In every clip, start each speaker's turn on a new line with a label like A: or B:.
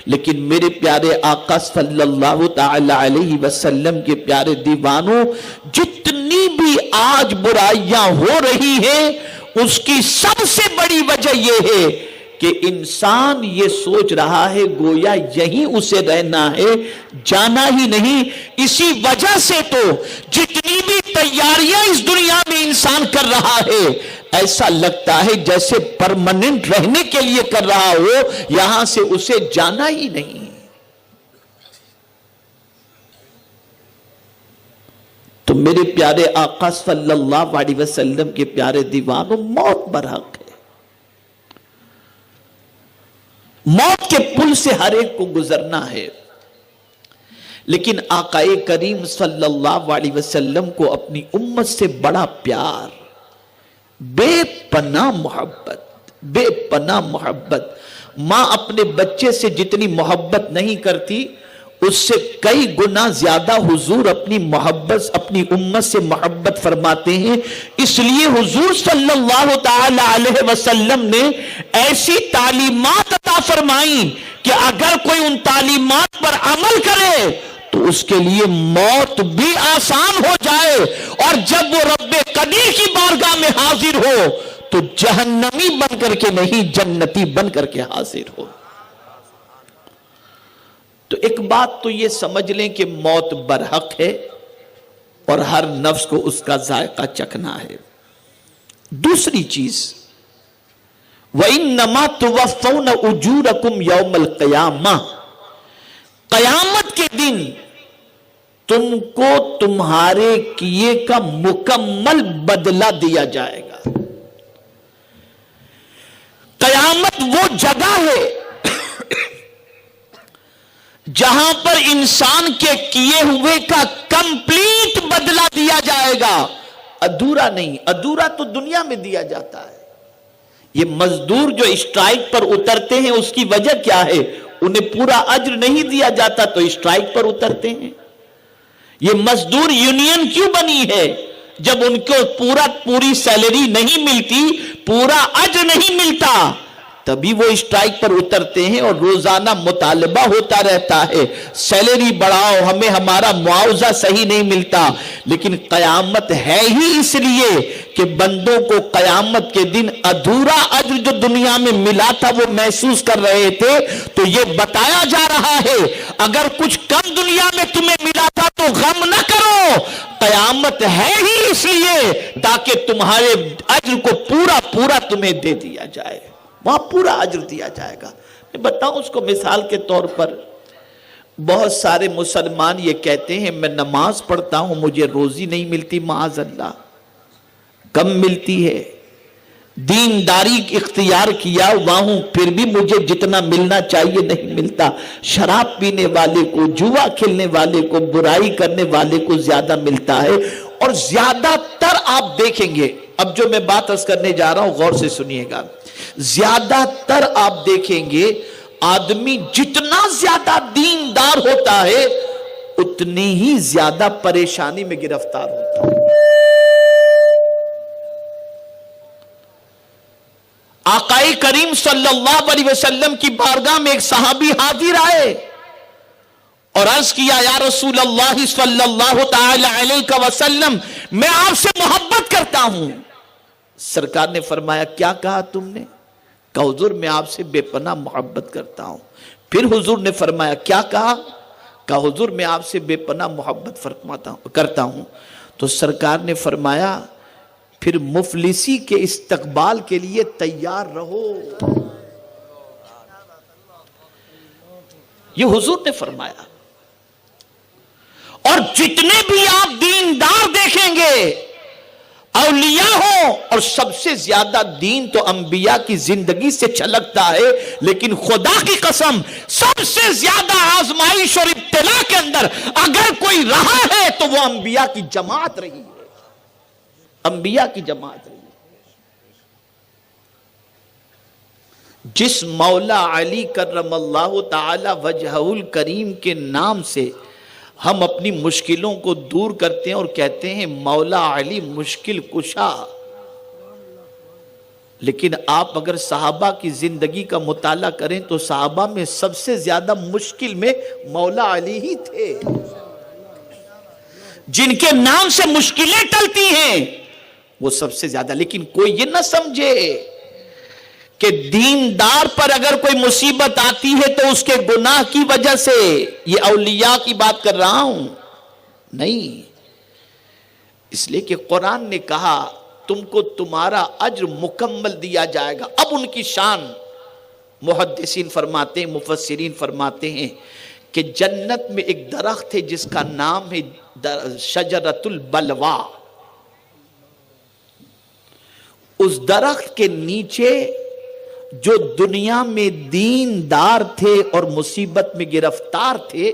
A: لیکن میرے پیارے آقا صلی اللہ تعالی علیہ وسلم کے پیارے دیوانوں، جتنی بھی آج برائیاں ہو رہی ہیں اس کی سب سے بڑی وجہ یہ ہے کہ انسان یہ سوچ رہا ہے گویا یہیں اسے رہنا ہے، جانا ہی نہیں۔ اسی وجہ سے تو جتنی بھی تیاریاں اس دنیا میں انسان کر رہا ہے، ایسا لگتا ہے جیسے پرماننٹ رہنے کے لیے کر رہا ہو، یہاں سے اسے جانا ہی نہیں۔ تو میرے پیارے آقا صلی اللہ علیہ وسلم کے پیارے دیوانوں، موت برحق ہے۔ موت کے پل سے ہر ایک کو گزرنا ہے، لیکن آقا کریم صلی اللہ علیہ وسلم کو اپنی امت سے بڑا پیار، بے پناہ محبت، بے پناہ محبت۔ ماں اپنے بچے سے جتنی محبت نہیں کرتی، اس سے کئی گنا زیادہ حضور اپنی محبت، اپنی امت سے محبت فرماتے ہیں۔ اس لیے حضور صلی اللہ تعالی علیہ وسلم نے ایسی تعلیمات عطا فرمائیں کہ اگر کوئی ان تعلیمات پر عمل کرے تو اس کے لیے موت بھی آسان ہو جائے، اور جب وہ رب قدیر کی بارگاہ میں حاضر ہو تو جہنمی بن کر کے نہیں، جنتی بن کر کے حاضر ہو۔ تو ایک بات تو یہ سمجھ لیں کہ موت برحق ہے اور ہر نفس کو اس کا ذائقہ چکھنا ہے۔ دوسری چیز، وَإِنَّمَا تُوَفَّوْنَ أُجُورَكُمْ يَوْمَ الْقِيَامَةِ، قیامت کے دن تم کو تمہارے کیے کا مکمل بدلہ دیا جائے گا۔ قیامت وہ جگہ ہے جہاں پر انسان کے کیے ہوئے کا کمپلیٹ بدلہ دیا جائے گا، ادھورا نہیں۔ ادھورا تو دنیا میں دیا جاتا ہے۔ یہ مزدور جو اسٹرائک پر اترتے ہیں اس کی وجہ کیا ہے؟ انہیں پورا اجر نہیں دیا جاتا تو اسٹرائک پر اترتے ہیں۔ یہ مزدور یونین کیوں بنی ہے؟ جب ان کو پوری سیلری نہیں ملتی، پورا اجر نہیں ملتا، تبھی وہ اسٹرائک پر اترتے ہیں اور روزانہ مطالبہ ہوتا رہتا ہے، سیلری بڑھاؤ، ہمیں ہمارا معاوضہ صحیح نہیں ملتا۔ لیکن قیامت ہے ہی اس لیے کہ بندوں کو قیامت کے دن ادھورا اجر جو دنیا میں ملا تھا وہ محسوس کر رہے تھے، تو یہ بتایا جا رہا ہے اگر کچھ کم دنیا میں تمہیں ملا تھا تو غم نہ کرو، قیامت ہے ہی اس لیے تاکہ تمہارے اجر کو پورا تمہیں دے دیا جائے، وہاں پورا اجر دیا جائے گا۔ میں بتاؤں اس کو مثال کے طور پر، بہت سارے مسلمان یہ کہتے ہیں میں نماز پڑھتا ہوں مجھے روزی نہیں ملتی، معاذ اللہ، کم ملتی ہے، دینداری اختیار کیا ہوا ہوں پھر بھی مجھے جتنا ملنا چاہیے نہیں ملتا، شراب پینے والے کو، جوا کھیلنے والے کو، برائی کرنے والے کو زیادہ ملتا ہے۔ اور زیادہ تر آپ دیکھیں گے، اب جو میں بات عرض کرنے جا رہا ہوں غور سے سنیے گا، زیادہ تر آپ دیکھیں گے آدمی جتنا زیادہ دیندار ہوتا ہے اتنی ہی زیادہ پریشانی میں گرفتار ہوتا ہے۔ آقا کریم صلی اللہ علیہ وسلم کی بارگاہ میں ایک صحابی حاضر آئے اور عرض کیا یا رسول اللہ صلی اللہ تعالی علیہ وسلم، میں آپ سے محبت کرتا ہوں۔ سرکار نے فرمایا کیا کہا تم نے؟ کہا حضور میں آپ سے بے پناہ محبت کرتا ہوں۔ پھر حضور نے فرمایا کیا کہا؟ کہا حضور میں آپ سے بے پناہ محبت کرتا ہوں۔ تو سرکار نے فرمایا پھر مفلسی کے استقبال کے لیے تیار رہو۔ یہ حضور نے فرمایا۔ اور جتنے بھی آپ دیندار دیکھیں گے، اولیاء ہوں، اور سب سے زیادہ دین تو انبیاء کی زندگی سے چھلکتا ہے، لیکن خدا کی قسم سب سے زیادہ آزمائش اور ابتلا کے اندر اگر کوئی رہا ہے تو وہ انبیاء کی جماعت رہی ہے، انبیاء کی جماعت رہی ہے۔ جس مولا علی کرم اللہ تعالی وجہہ الکریم کے نام سے ہم اپنی مشکلوں کو دور کرتے ہیں اور کہتے ہیں مولا علی مشکل کشا، لیکن آپ اگر صحابہ کی زندگی کا مطالعہ کریں تو صحابہ میں سب سے زیادہ مشکل میں مولا علی ہی تھے، جن کے نام سے مشکلیں ٹلتی ہیں وہ سب سے زیادہ. لیکن کوئی یہ نہ سمجھے کہ دیندار پر اگر کوئی مصیبت آتی ہے تو اس کے گناہ کی وجہ سے، یہ اولیاء کی بات کر رہا ہوں، نہیں. اس لیے کہ قرآن نے کہا تم کو تمہارا اجر مکمل دیا جائے گا. اب ان کی شان محدثین فرماتے ہیں، مفسرین فرماتے ہیں کہ جنت میں ایک درخت ہے جس کا نام ہے شجرۃ البلوا. اس درخت کے نیچے جو دنیا میں دیندار تھے اور مصیبت میں گرفتار تھے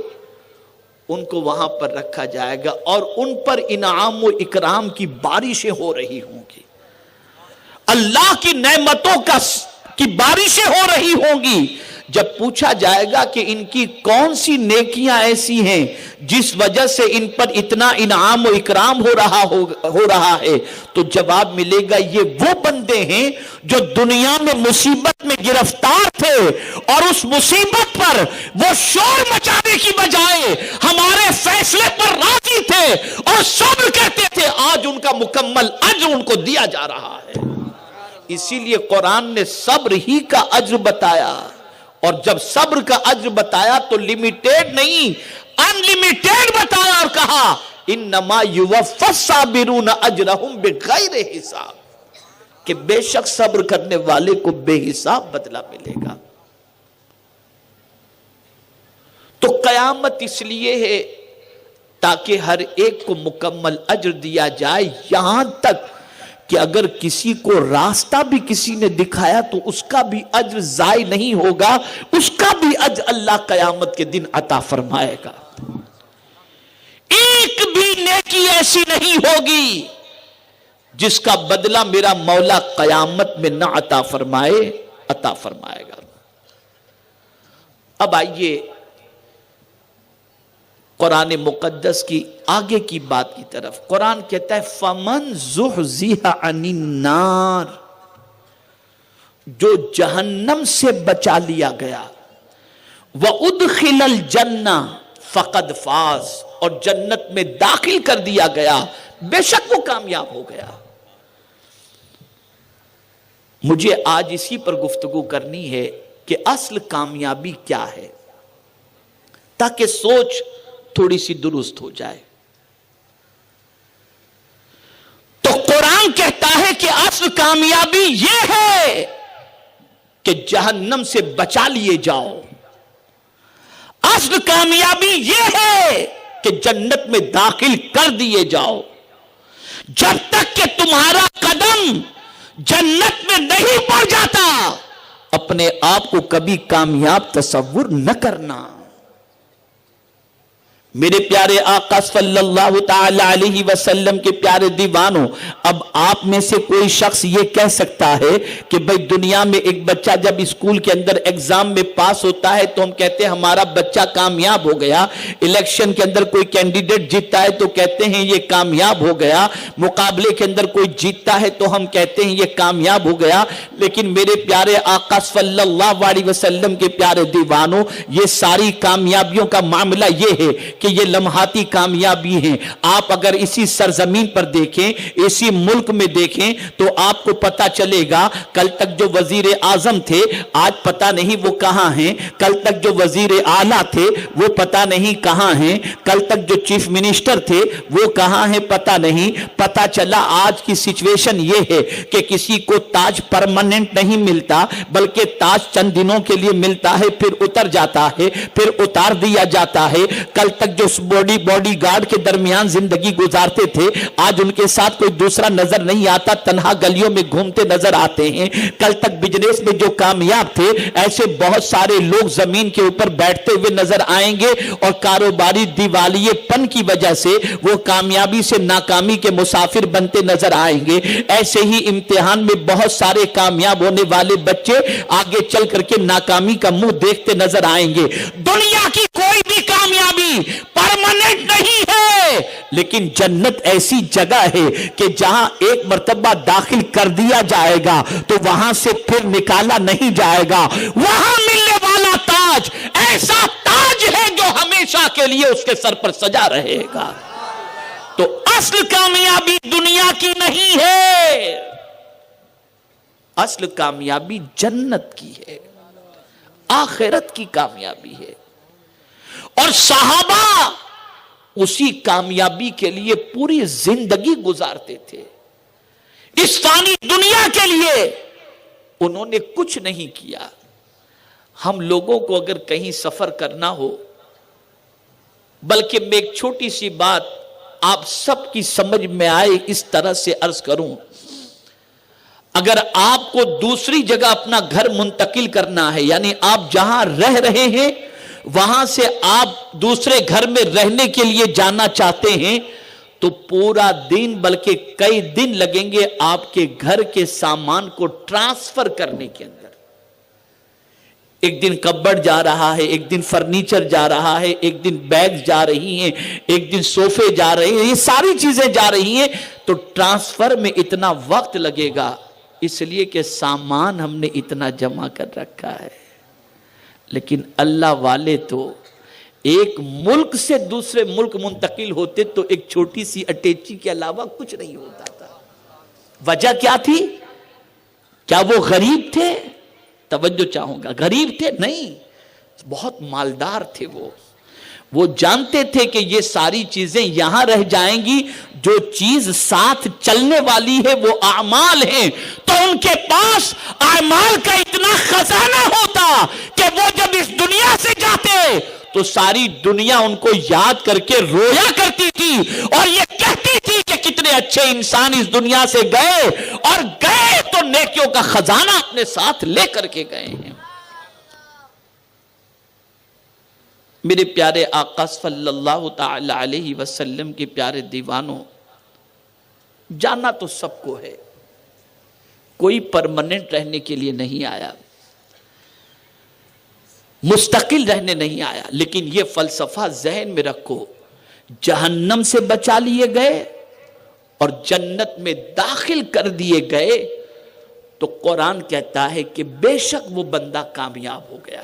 A: ان کو وہاں پر رکھا جائے گا اور ان پر انعام و اکرام کی بارشیں ہو رہی ہوں گی، اللہ کی نعمتوں کی بارشیں ہو رہی ہوں گی. جب پوچھا جائے گا کہ ان کی کون سی نیکیاں ایسی ہیں جس وجہ سے ان پر اتنا انعام و اکرام ہو رہا ہے، تو جواب ملے گا یہ وہ بندے ہیں جو دنیا میں مصیبت میں گرفتار تھے اور اس مصیبت پر وہ شور مچانے کی بجائے ہمارے فیصلے پر راضی تھے اور صبر کرتے تھے. آج ان کا مکمل اجر ان کو دیا جا رہا ہے. اسی لیے قرآن نے صبر ہی کا اجر بتایا، اور جب صبر کا اجر بتایا تو لمیٹیڈ نہیں، انلیمیٹیڈ بتایا اور کہا انما یوفی الصابرون اجرہم بغیر حساب، کہ بے شک صبر کرنے والے کو بے حساب بدلہ ملے گا. تو قیامت اس لیے ہے تاکہ ہر ایک کو مکمل اجر دیا جائے، یہاں تک کہ اگر کسی کو راستہ بھی کسی نے دکھایا تو اس کا بھی اجر ضائع نہیں ہوگا، اس کا بھی اجر اللہ قیامت کے دن عطا فرمائے گا. ایک بھی نیکی ایسی نہیں ہوگی جس کا بدلہ میرا مولا قیامت میں نہ عطا فرمائے گا. اب آئیے قرآن مقدس کی آگے کی بات کی طرف. قرآن کہتا ہے فَمَنْ زُحْزِحَ عَنِ النَّارِ، جو جہنم سے بچا لیا گیا، وَأُدْخِلَ الْجَنَّةَ فَقَدْ فَازَ، اور جنت میں داخل کر دیا گیا، بے شک وہ کامیاب ہو گیا. مجھے آج اسی پر گفتگو کرنی ہے کہ اصل کامیابی کیا ہے، تاکہ سوچ تھوڑی سی درست ہو جائے. تو قرآن کہتا ہے کہ اصل کامیابی یہ ہے کہ جہنم سے بچا لیے جاؤ. اصل کامیابی یہ ہے کہ جنت میں داخل کر دیے جاؤ. جب تک کہ تمہارا قدم جنت میں نہیں پڑ جاتا اپنے آپ کو کبھی کامیاب تصور نہ کرنا. میرے پیارے آقا صلی اللہ تعالی علیہ وسلم کے پیارے دیوانوں، اب آپ میں سے کوئی شخص یہ کہہ سکتا ہے کہ بھئی دنیا میں ایک بچہ جب اسکول کے اندر ایگزام میں پاس ہوتا ہے تو ہم کہتے ہیں ہمارا بچہ کامیاب ہو گیا. الیکشن کے اندر کوئی کینڈیڈیٹ جیتتا ہے تو کہتے ہیں یہ کامیاب ہو گیا. مقابلے کے اندر کوئی جیتتا ہے تو ہم کہتے ہیں یہ کامیاب ہو گیا. لیکن میرے پیارے آقا صلی اللہ علیہ وسلم کے پیارے دیوانوں، یہ ساری کامیابیوں کا معاملہ یہ ہے کہ یہ لمحاتی کامیابی ہیں. آپ اگر اسی سرزمین پر دیکھیں، اسی ملک میں دیکھیں تو آپ کو پتا چلے گا کل تک جو وزیر اعظم تھے آج پتا نہیں وہ کہاں ہیں، کل تک جو وزیر اعلیٰ تھے وہ پتا نہیں کہاں ہیں، کل تک جو چیف منسٹر تھے وہ کہاں ہیں پتا نہیں. پتا چلا آج کی سچویشن یہ ہے کہ کسی کو تاج پرماننٹ نہیں ملتا، بلکہ تاج چند دنوں کے لیے ملتا ہے، پھر اتر جاتا ہے، پھر اتار دیا جاتا ہے. کل تک جو باڈی گارڈ کے درمیان زندگی گزارتے تھے آج ان کے ساتھ کوئی دوسرا نظر نہیں آتا، تنہا گلیوں میں گھومتے نظر آتے ہیں. کل تک بزنس میں جو کامیاب تھے ایسے بہت سارے لوگ زمین کے اوپر بیٹھتے ہوئے نظر آئیں گے اور کاروباری دیوالیے پن کی وجہ سے وہ کامیابی سے ناکامی کے مسافر بنتے نظر آئیں گے. ایسے ہی امتحان میں بہت سارے کامیاب ہونے والے بچے آگے چل کر کے ناکامی کا منہ دیکھتے نظر آئیں گے. دنیا کی کوئی بھی کامیابی پرماننٹ نہیں ہے. لیکن جنت ایسی جگہ ہے کہ جہاں ایک مرتبہ داخل کر دیا جائے گا تو وہاں سے پھر نکالا نہیں جائے گا. وہاں ملنے والا تاج ایسا تاج ہے جو ہمیشہ کے لیے اس کے سر پر سجا رہے گا. تو اصل کامیابی دنیا کی نہیں ہے، اصل کامیابی جنت کی ہے، آخرت کی کامیابی ہے. اور صحابہ اسی کامیابی کے لیے پوری زندگی گزارتے تھے. اس فانی دنیا کے لیے انہوں نے کچھ نہیں کیا. ہم لوگوں کو اگر کہیں سفر کرنا ہو، بلکہ میں ایک چھوٹی سی بات آپ سب کی سمجھ میں آئے اس طرح سے عرض کروں، اگر آپ کو دوسری جگہ اپنا گھر منتقل کرنا ہے، یعنی آپ جہاں رہ رہے ہیں وہاں سے آپ دوسرے گھر میں رہنے کے لیے جانا چاہتے ہیں، تو پورا دن بلکہ کئی دن لگیں گے آپ کے گھر کے سامان کو ٹرانسفر کرنے کے اندر. ایک دن کبڈ جا رہا ہے، ایک دن فرنیچر جا رہا ہے، ایک دن بیگ جا رہی ہیں، ایک دن صوفے جا رہے ہیں، یہ ساری چیزیں جا رہی ہیں. تو ٹرانسفر میں اتنا وقت لگے گا اس لیے کہ سامان ہم نے اتنا جمع کر رکھا ہے. لیکن اللہ والے تو ایک ملک سے دوسرے ملک منتقل ہوتے تو ایک چھوٹی سی اٹیچی کے علاوہ کچھ نہیں ہوتا تھا. وجہ کیا تھی؟ کیا وہ غریب تھے؟ توجہ چاہوں گا، غریب تھے؟ نہیں، بہت مالدار تھے. وہ جانتے تھے کہ یہ ساری چیزیں یہاں رہ جائیں گی، جو چیز ساتھ چلنے والی ہے وہ اعمال ہیں. تو ان کے پاس اعمال کا اتنا خزانہ ہوتا کہ وہ جب اس دنیا سے جاتے تو ساری دنیا ان کو یاد کر کے رویا کرتی تھی اور یہ کہتی تھی کہ کتنے اچھے انسان اس دنیا سے گئے، اور گئے تو نیکیوں کا خزانہ اپنے ساتھ لے کر کے گئے ہیں. میرے پیارے آقا صلی اللہ تعالی علیہ وسلم کے پیارے دیوانوں، جانا تو سب کو ہے، کوئی پرماننٹ رہنے کے لیے نہیں آیا، مستقل رہنے نہیں آیا. لیکن یہ فلسفہ ذہن میں رکھو، جہنم سے بچا لیے گئے اور جنت میں داخل کر دیے گئے تو قرآن کہتا ہے کہ بے شک وہ بندہ کامیاب ہو گیا.